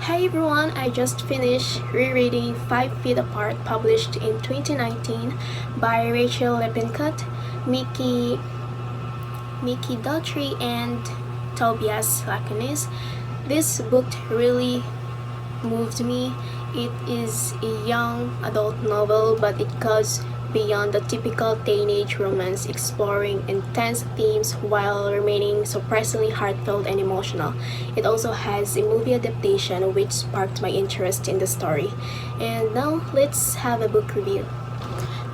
Hey everyone, I just finished rereading 5 Feet Apart, published in 2019 by Rachael, Lippincott, Mikki, Daughtry, and Tobias laconis. This book really moved me. It is a young adult novel, but it goes beyond the typical teenage romance, exploring intense themes while remaining surprisingly heartfelt and emotional. It also has a movie adaptation which sparked my interest in the story. And now let's have a book review.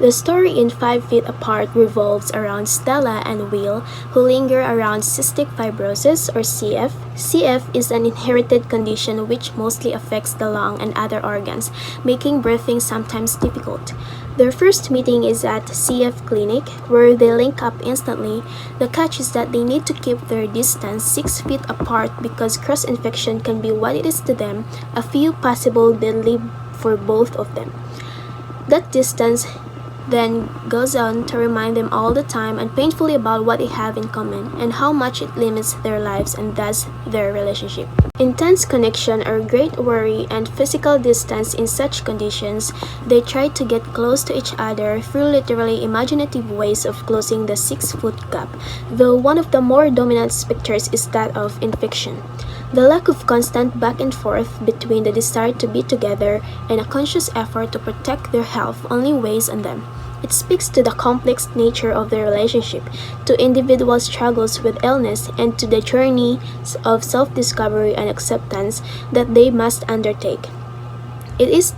The story in 5 Feet Apart revolves around Stella and Will, who linger around cystic fibrosis or CF. CF is an inherited condition which mostly affects the lung and other organs, making birthing sometimes difficult. Their first meeting is at CF clinic, where they link up instantly. The catch is that they need to keep their distance 6 feet apart because cross-infection can be what it is to them, a few possible deadly for both of them. That distance then goes on to remind them all the time and painfully about what they have in common and how much it limits their lives and thus their relationship. Intense connection or great worry and physical distance in such conditions, they try to get close to each other through literally imaginative ways of closing the 6-foot gap, though one of the more dominant specters is that of infection. The lack of constant back and forth between the desire to be together and a conscious effort to protect their health only weighs on them. It speaks to the complex nature of their relationship, to individual struggles with illness, and to the journey of self-discovery and acceptance that they must undertake. It is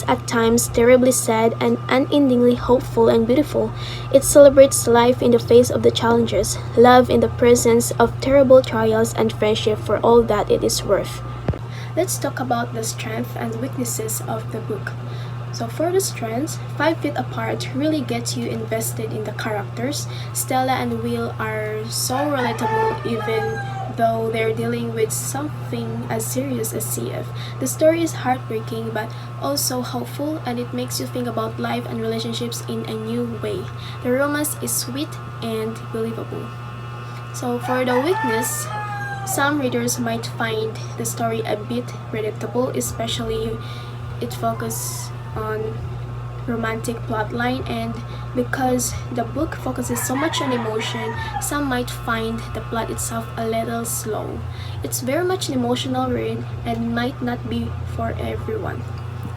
at times terribly sad and unendingly hopeful and beautiful. It celebrates life in the face of the challenges, love in the presence of terrible trials, and friendship for all that it is worth. Let's talk about the strengths and weaknesses of the book. So for the strengths, 5 Feet Apart really gets you invested in the characters. Stella and Will are so relatable even though they're dealing with something as serious as CF. The story is heartbreaking but also hopeful, and it makes you think about life and relationships in a new way. The romance is sweet and believable. So for the weakness, some readers might find the story a bit predictable, especially it focuses on romantic plotline, and because the book focuses so much on emotion, some might find the plot itself a little slow. It's very much an emotional read and might not be for everyone.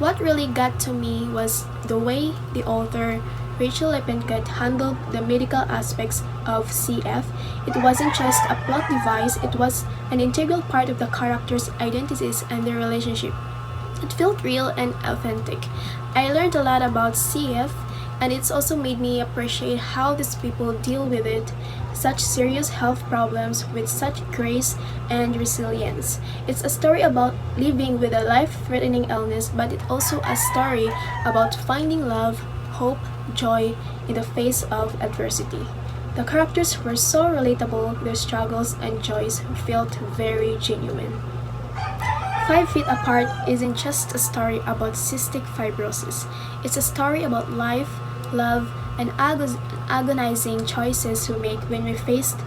What really got to me was the way the author Rachael Lippincott handled the medical aspects of CF. It wasn't just a plot device, it was an integral part of the characters' identities and their relationship. It felt real and authentic. I learned a lot about CF, and it's also made me appreciate how these people deal with it, such serious health problems, with such grace and resilience. It's a story about living with a life-threatening illness, but it's also a story about finding love, hope, joy in the face of adversity. The characters were so relatable, their struggles and joys felt very genuine. 5 Feet Apart isn't just a story about cystic fibrosis. It's a story about life, love, and agonizing choices we make when we're faced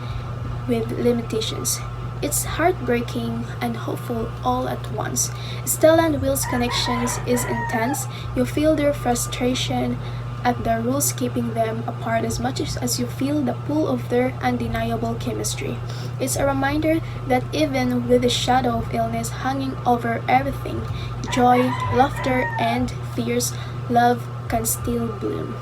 with limitations. It's heartbreaking and hopeful all at once. Stella and Will's connections is intense. You feel their frustration at the rules keeping them apart as much as you feel the pull of their undeniable chemistry. It's a reminder that even with the shadow of illness hanging over everything, joy, laughter, and fears, love can still bloom.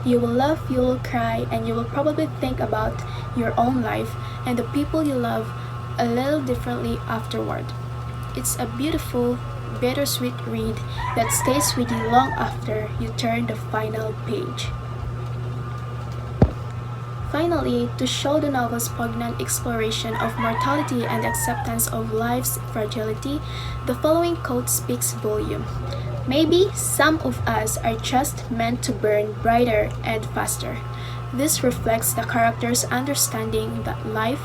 You will laugh, you will cry, and you will probably think about your own life and the people you love a little differently afterward. It's a beautiful, bittersweet read that stays with you long after you turn the final page. Finally, to show the novel's poignant exploration of mortality and acceptance of life's fragility, the following quote speaks volume. Maybe some of us are just meant to burn brighter and faster. This reflects the character's understanding that life,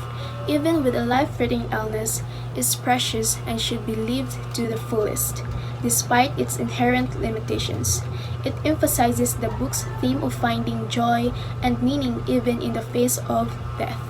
even with a life-threatening illness, is precious and should be lived to the fullest, despite its inherent limitations. It emphasizes the book's theme of finding joy and meaning even in the face of death.